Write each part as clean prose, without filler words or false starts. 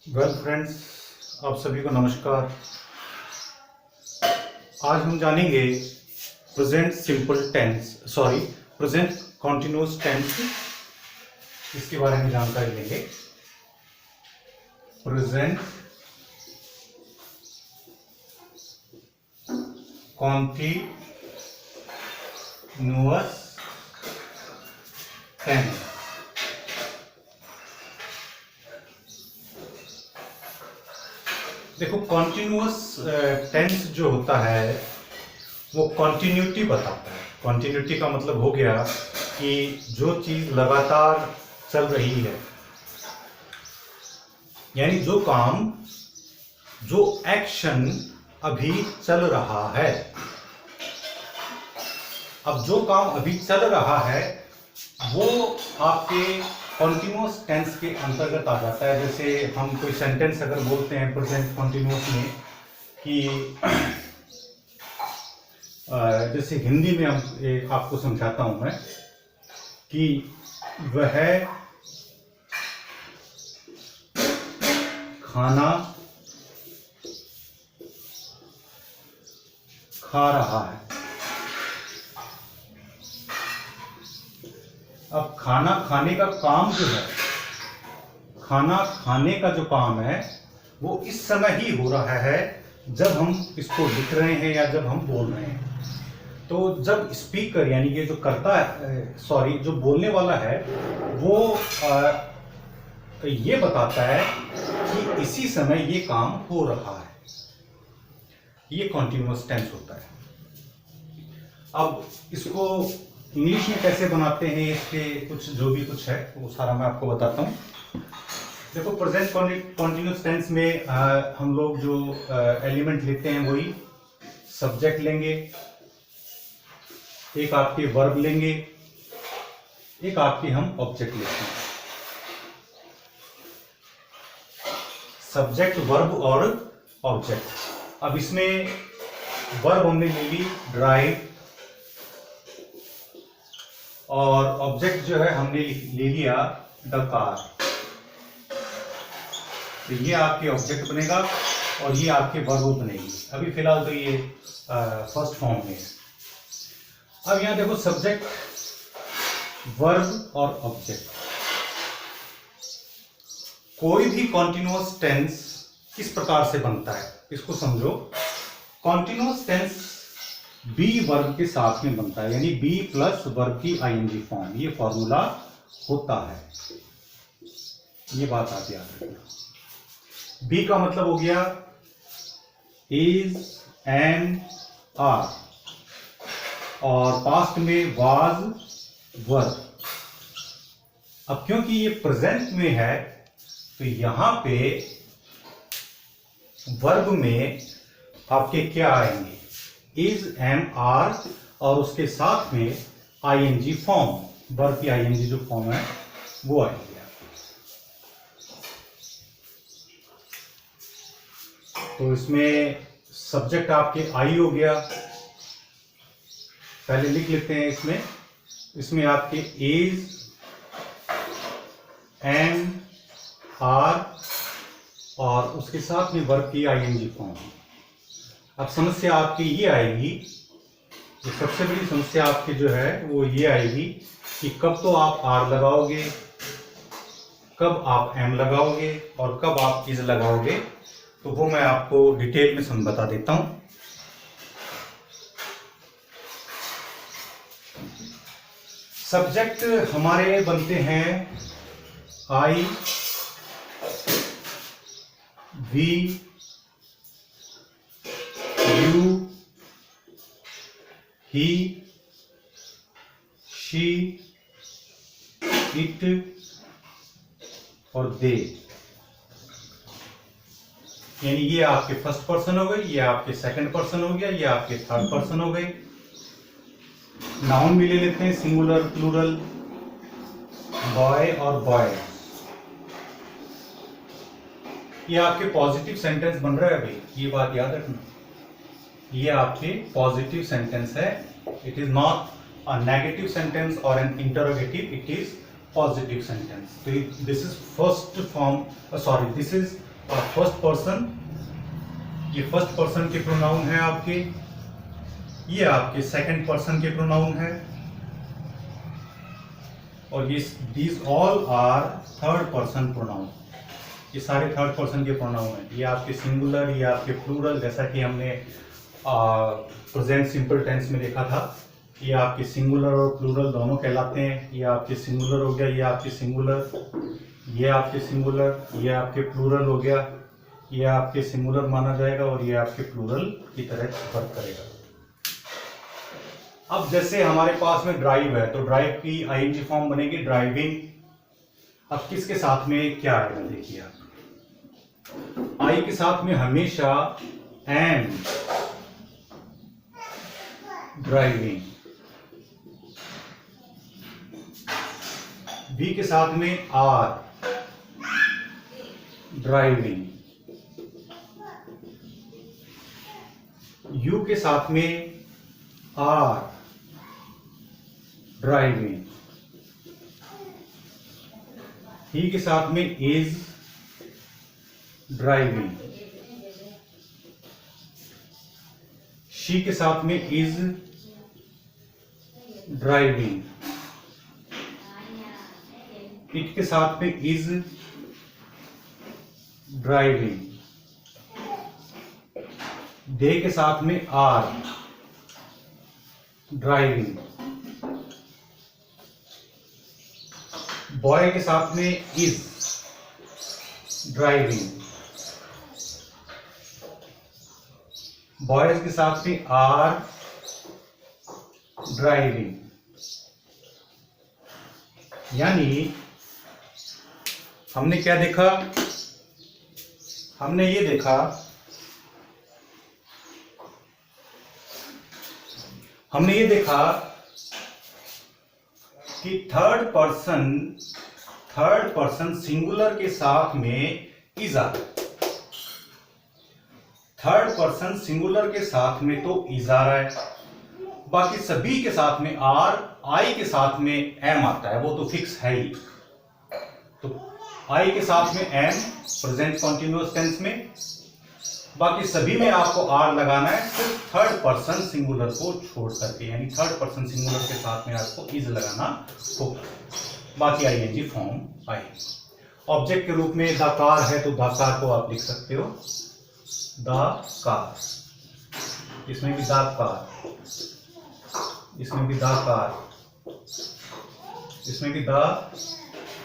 Well friends, आप सभी को नमस्कार। आज हम जानेंगे present simple tense present continuous tense, इसके बारे में जानकारी लेंगे। Present continuous tense. देखो, कॉन्टिन्यूअस टेंस जो होता है वो कॉन्टिन्यूटी बताता है। कॉन्टिन्यूटी का मतलब हो गया कि जो चीज लगातार चल रही है, यानी जो काम, जो एक्शन अभी चल रहा है। अब जो काम अभी चल रहा है वो आपके कॉन्टिन्यूअस टेंस के अंतर्गत आ जाता है। जैसे हम कोई सेंटेंस अगर बोलते हैं प्रेजेंट कॉन्टिन्यूअस में कि जैसे हिंदी में हम आपको समझाता हूं मैं कि वह खाना खा रहा है। अब खाना खाने का काम जो है, खाना खाने का जो काम है वो इस समय ही हो रहा है जब हम इसको लिख रहे हैं या जब हम बोल रहे हैं। तो जब स्पीकर यानी कि जो करता है जो बोलने वाला है वो ये बताता है कि इसी समय ये काम हो रहा है, ये कॉन्टिन्यूअस टेंस होता है। अब इसको इंग्लिश में कैसे बनाते हैं, इसके कुछ जो भी कुछ है वो सारा मैं आपको बताता हूँ। देखो, प्रेजेंट कॉन्टिन्यूअस टेंस में हम लोग जो एलिमेंट लेते हैं वही सब्जेक्ट लेंगे, एक आपके वर्ब लेंगे, एक आपके हम ऑब्जेक्ट लेते हैं। सब्जेक्ट, वर्ब और ऑब्जेक्ट। अब इसमें वर्ब हमने ले ली ड्राइव, और ऑब्जेक्ट जो है हमने ले लिया द कार। तो ये आपके ऑब्जेक्ट बनेगा और ये आपके वर्ब बनेगी। अभी फिलहाल तो ये फर्स्ट फॉर्म में है। अब यहां देखो, सब्जेक्ट, वर्ब और ऑब्जेक्ट। कोई भी कॉन्टिन्यूअस टेंस किस प्रकार से बनता है इसको समझो। कॉन्टिन्यूअस टेंस बी वर्ब के साथ में बनता है, यानी बी प्लस वर्ब की आईएनजी फॉर्म, ये फॉर्मूला होता है। ये बात आप याद रखना। बी का मतलब हो गया इज, एंड, आर, और पास्ट में वाज, वर। अब क्योंकि ये प्रेजेंट में है तो यहां पे वर्ब में आपके क्या आएंगे, इज, एम, आर, और उसके साथ में आईएनजी फॉर्म, वर्ब की आईएनजी जो फॉर्म है वो आएगी। तो इसमें सब्जेक्ट आपके आई हो गया, पहले लिख लेते हैं। इसमें आपके इज, एम, आर, और उसके साथ में वर्ब की आईएनजी फॉर्म। अब समस्या आपकी ये आएगी, जो सबसे बड़ी समस्या आपकी जो है वो ये आएगी कि कब तो आप आर लगाओगे, कब आप एम लगाओगे, और कब आप इज लगाओगे। तो वो मैं आपको डिटेल में बता देता हूं। सब्जेक्ट हमारे बनते हैं I, we, you, he, she, it और दे। यानी ये आपके फर्स्ट पर्सन हो गए, ये आपके सेकंड पर्सन हो गया, ये आपके थर्ड पर्सन हो गए। नाउन भी ले लेते हैं, सिंगुलर, प्लूरल, बॉय और बॉय। ये आपके पॉजिटिव सेंटेंस बन रहा है भाई, ये बात याद रखना। ये आपके पॉजिटिव सेंटेंस है। It is not a negative sentence और an interrogative, it is positive sentence. तो this is first form, this is first person, ये फर्स्ट पर्सन के प्रोनाउन है आपके, ये आपके सेकंड पर्सन के प्रोनाउन है, और ये these all are third person pronoun, ये सारे थर्ड पर्सन के प्रोनाउन हैं। ये आपके सिंगुलर, ये आपके प्लूरल, जैसा कि हमने प्रेजेंट सिंपल टेंस में देखा था। ये आपके सिंगुलर और प्लूरल दोनों कहलाते हैं। ये आपके सिंगुलर हो गया, ये आपके सिंगुलर, ये आपके सिंगुलर, ये आपके प्लूरल हो गया, ये आपके सिंगुलर माना जाएगा और ये आपके प्लूरल की तरह वर्क करेगा। अब जैसे हमारे पास में ड्राइव है, तो ड्राइव की आईएनजी फॉर्म बनेगी ड्राइविंग। अब किसके साथ में क्या आएगा, देखिए आप, आई के साथ में हमेशा एम ड्राइविंग, बी के साथ में आर ड्राइविंग, यू के साथ में आर ड्राइविंग, ही के साथ में इज ड्राइविंग, शी के साथ में इज ड्राइविंग, इट के साथ में इज ड्राइविंग, दे के साथ में आर ड्राइविंग, बॉय के साथ में इज ड्राइविंग, बॉयज के साथ में आर ड्राइविंग। यानी हमने क्या देखा, हमने ये देखा, हमने ये देखा कि थर्ड पर्सन सिंगुलर के साथ में इज आ, थर्ड पर्सन सिंगुलर के साथ में तो इज आ रहा है, बाकी सभी के साथ में आर, आई के साथ में एम आता है, वो तो फिक्स है ही। तो आई के साथ में एम प्रेजेंट कॉन्टिन्यूअस टेंस में, बाकी सभी में आपको आर लगाना है, सिर्फ थर्ड पर्सन सिंगुलर को छोड़ करके, यानी थर्ड पर्सन सिंगुलर के साथ में आपको इज लगाना होगा, बाकी आईएनजी फॉर्म आएगी। ऑब्जेक्ट के रूप में द कार है, तो द कार को आप लिख सकते हो द कार, इसमें भी द कार, इसमें भी द कार, इसमें भी द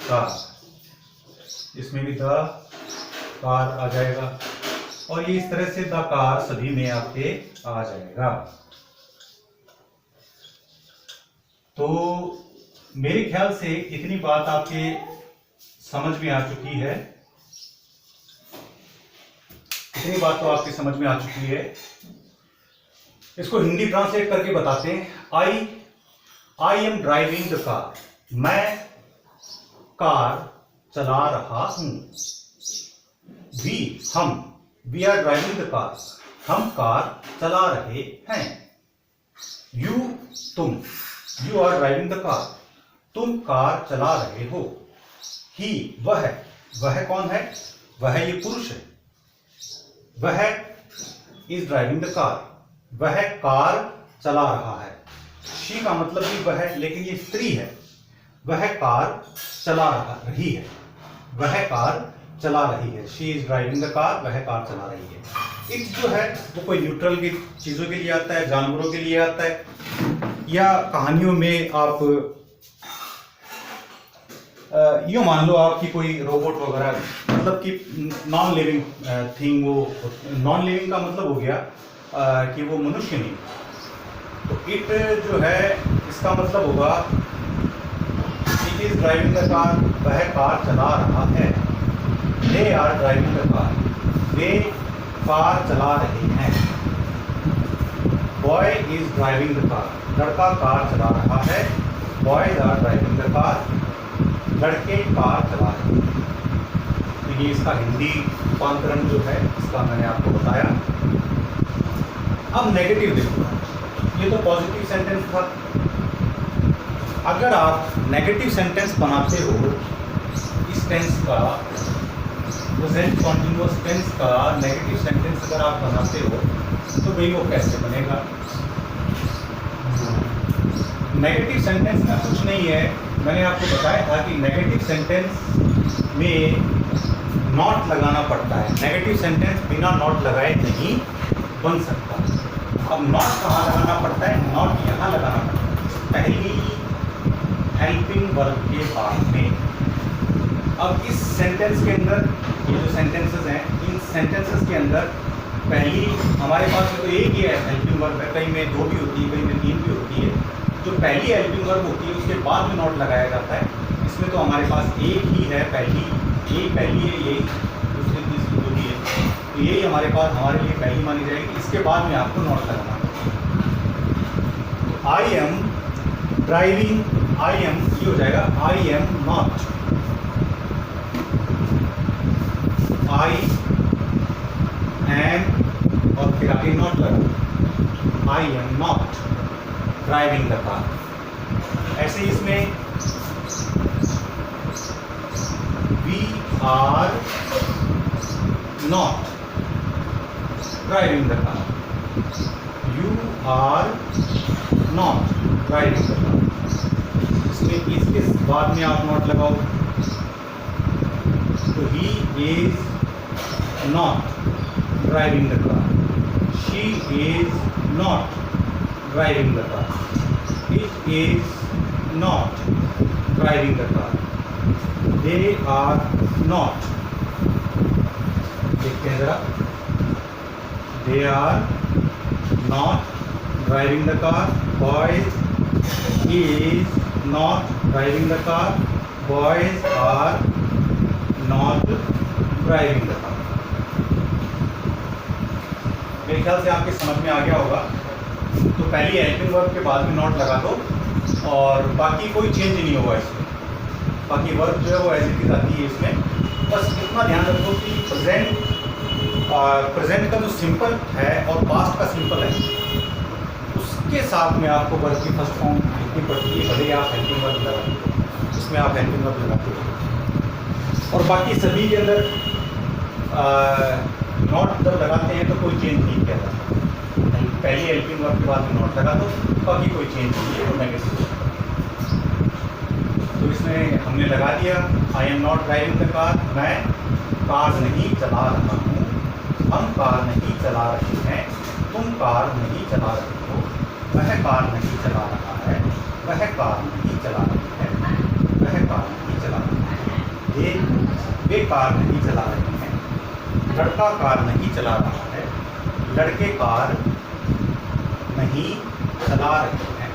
कार, इसमें भी द कार आ जाएगा, और ये इस तरह से द कार सभी में आपके आ जाएगा। तो मेरे ख्याल से इतनी बात आपके समझ में आ चुकी है, इतनी बात तो आपकी समझ में आ चुकी है। इसको हिंदी ट्रांसलेट करके बताते हैं। I am driving the car, मैं कार चला रहा हूं। We are driving the car, हम कार चला रहे हैं। You are driving the car, तुम कार चला रहे हो। ही वह कौन है, वह ये पुरुष है, वह इज ड्राइविंग द कार, वह कार चला रहा है। शी का मतलब भी वह है, लेकिन ये स्त्री है, वह कार चला रही है, वह कार चला रही है। She is driving the car, वह कार चला रही है। इट जो है वो कोई न्यूट्रल की चीजों के लिए आता है, जानवरों के लिए आता है, या कहानियों में आप यूं मान लो आपकी कोई रोबोट वगैरह, मतलब कि नॉन लिविंग थिंग, वो नॉन लिविंग का मतलब हो गया कि वो मनुष्य नहीं। तो इट जो है इसका मतलब होगा it is driving the car, वह कार चला रहा है। They are driving the car, वे कार चला रहे हैं। Boy is driving the car, लड़का कार चला रहा है। Boys are driving the car, लड़के कार चला रहे हैं। तो ये इसका हिंदी रूपांतरण जो है इसका मैंने आपको बताया। अब नेगेटिव देखो, ये तो पॉजिटिव सेंटेंस था। अगर आप नेगेटिव सेंटेंस बनाते हो इस टेंस का, प्रेजेंट कॉन्टिन्यूअस टेंस का नेगेटिव सेंटेंस अगर आप बनाते हो तो भाई वो कैसे बनेगा? नेगेटिव सेंटेंस में कुछ नहीं है, मैंने आपको बताया था कि नेगेटिव सेंटेंस में नॉट लगाना पड़ता है। नेगेटिव सेंटेंस बिना नॉट लगाए नहीं बन सकता। अब नॉट कहाँ लगाना पड़ता है? नॉट यहाँ लगाना पड़ता है, पहली हेल्पिंग वर्ब के बाद में। अब इस सेंटेंस के अंदर ये जो सेंटेंसेस हैं, इन सेंटेंसेस के अंदर पहली हमारे पास तो एक ही है हेल्पिंग वर्ब है, कहीं में दो भी होती है, कहीं में तीन भी होती है। जो पहली हेल्पिंग वर्ब होती है उसके बाद में नॉट लगाया जाता है। इसमें तो हमारे पास एक ही है, पहली है, यही दूसरी तीसरी जो भी है, तो यही हमारे पास हमारे लिए पहली मानी जाएगी। इसके बाद में आपको नॉट लगाना है। I am driving, I am ये हो जाएगा I am not, I am और फिर आगे नॉट लगा, I am not driving the car. ऐसे इसमें we are not driving the car, you are not driving the car. इसमें इसके बाद में आप नॉट लगाओ तो he is not driving the car, she is not driving the car, it is not driving the car, they are not, देखते हैं जरा, they are not driving the car, boys is not driving the car, boys are not driving the car। मेरे ख्याल से आपके समझ में आ गया होगा। तो पहली हेल्पिंग वर्ब के बाद में नॉट लगा दो और बाकी कोई चेंज नहीं होगा इसमें। बाकी वर्ब जो है वो ऐसी की आती है इसमें। बस इतना ध्यान रखो कि प्रेजेंट का जो सिंपल है और पास्ट का सिंपल है उसके साथ में आपको वर्ब की फर्स्ट फॉर्म लिखनी पड़ती है, भले आप हेल्पिंग वर्ब लगाते हो, उसमें आप हेल्पिंग वर्ब लगाते हो। और बाकी सभी के अंदर नॉट जब लगाते हैं तो कोई चेंज नहीं किया जाता। पहली हेल्पिंग वर्ब के बाद में नॉट लगा दो, बाकी कोई चेंज नहीं है, वो नेगेटिव। तो इसमें हमने लगा दिया आई am not driving the car, मैं कार नहीं चला रहा हूँ, हम कार नहीं चला रहे हैं, तुम कार नहीं चला रहे हो, वह कार नहीं चला रहा है, वह कार नहीं चला रही है, वह कार नहीं चला रहा है, वे कार नहीं चला रहे हैं, लड़का कार नहीं चला रहा है, लड़के कार नहीं चला रहे हैं।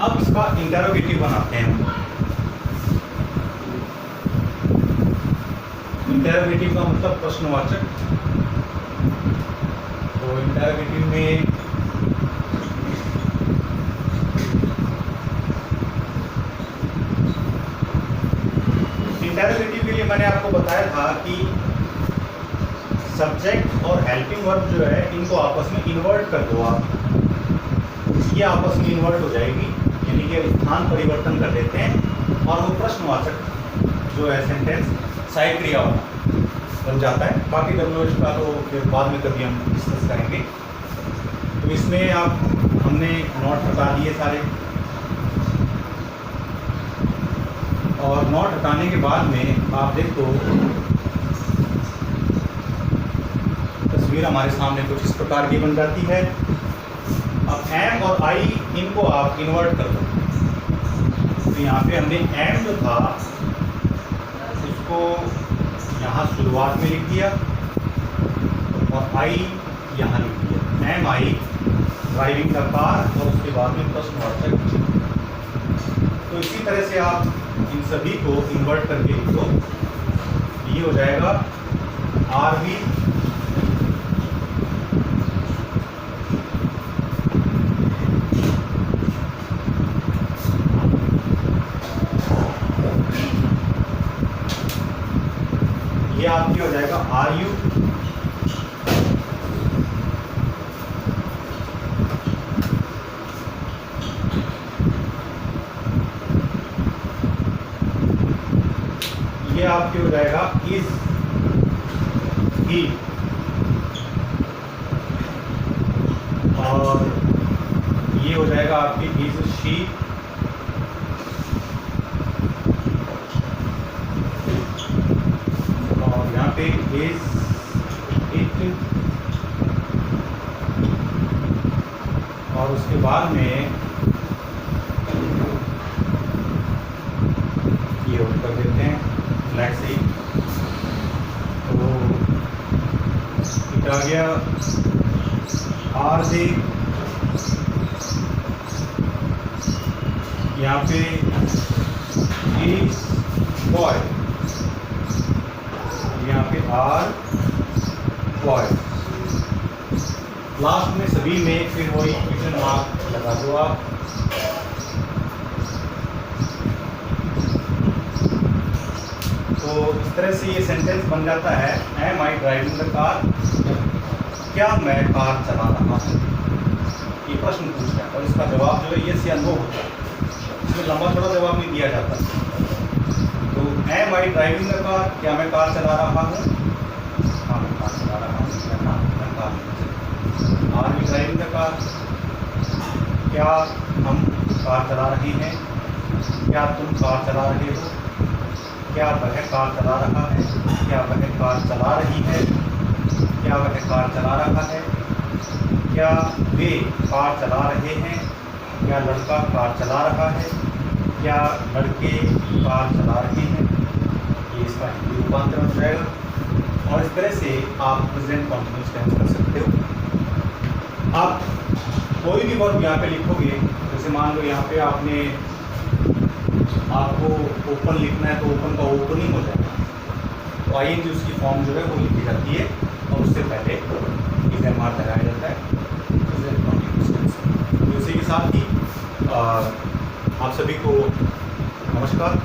अब इसका इंटरोगेटिव बनाते हैं। इंटरोगेटिव का मतलब प्रश्नवाचक। तो इंटरोगेटिव में इंटरोगेटिव के लिए मैंने आपको बताया था कि सब्जेक्ट और हेल्पिंग वर्ब जो है इनको आपस में इन्वर्ट कर दो आप, ये आपस में इन्वर्ट हो जाएगी, यानी कि स्थान परिवर्तन कर देते हैं और वो प्रश्नवाचक जो है सेंटेंस सहायक क्रिया वाला बन जाता है। बाकी WH का तो फिर बाद में कभी हम डिस्कस करेंगे। तो इसमें आप हमने नॉट हटा दिए सारे, और नॉट हटाने के बाद में आप देखो तस्वीर हमारे सामने कुछ इस प्रकार की बन जाती है। अब एम और आई इनको आप इन्वर्ट कर दो। तो यहाँ पे हमने एम जो था उसको यहाँ शुरुआत में लिख दिया और आई यहाँ लिख दिया, am I driving the car, और उसके बाद में प्रश्नवाचक। तो इसी तरह से आप इन सभी को इन्वर्ट करके लिख दो, ये हो जाएगा आर वी ये आपकी हो जाएगा आर यू, ये आपके हो जाएगा इज ही, और ये हो जाएगा आपकी इज शी, और यहाँ पे इज इट, और उसके बाद में ये होल्ड कर देते हैं फ्लैट से ही। तो इट आ गया आर दे, यहाँ पे इज बॉय, यहाँ पे आर बॉय। लास्ट में सभी में फिर वही क्वेश्चन मार्क लगा दो आप। तो इस तरह से ये सेंटेंस बन जाता है, am I driving the car, क्या मैं कार चला रहा हूँ। ये प्रश्न पूछता है और इसका जवाब जो है यस या नो होता है, इसमें लंबा थोड़ा जवाब नहीं दिया जाता। तो am I driving the car, क्या मैं कार चला रहा हूँ, हाँ मैं कार चला रहा हूँ, या मैं कार नहीं चला। Are we driving the car, क्या हम कार चला रहे हैं, क्या तुम कार चला रहे हो, क्या वह कार चला रहा है, क्या वह कार चला रही है, क्या वह कार चला रहा है, क्या वे कार चला रहे हैं, क्या लड़का कार चला रहा है, क्या लड़के कार चला रहे हैं। ये इसका हिंदी रूपांतरण हो जाएगा। और इस तरह से आप प्रेजेंट कॉन्टिन्यूअस टेंस कर सकते हो। आप कोई भी वर्ब यहाँ पे लिखोगे, जैसे मान लो यहाँ पे आपको ओपन लिखना है तो ओपन का ओपनिंग हो जाएगा, तो आईएनजी उसकी फॉर्म जो है वो लिखी जाती है और उससे पहले इज एम आर लगाया जाता है। तो इसी के साथ ही आप सभी को नमस्कार,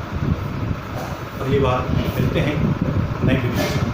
अगली बार मिलते हैं नई वीडियो।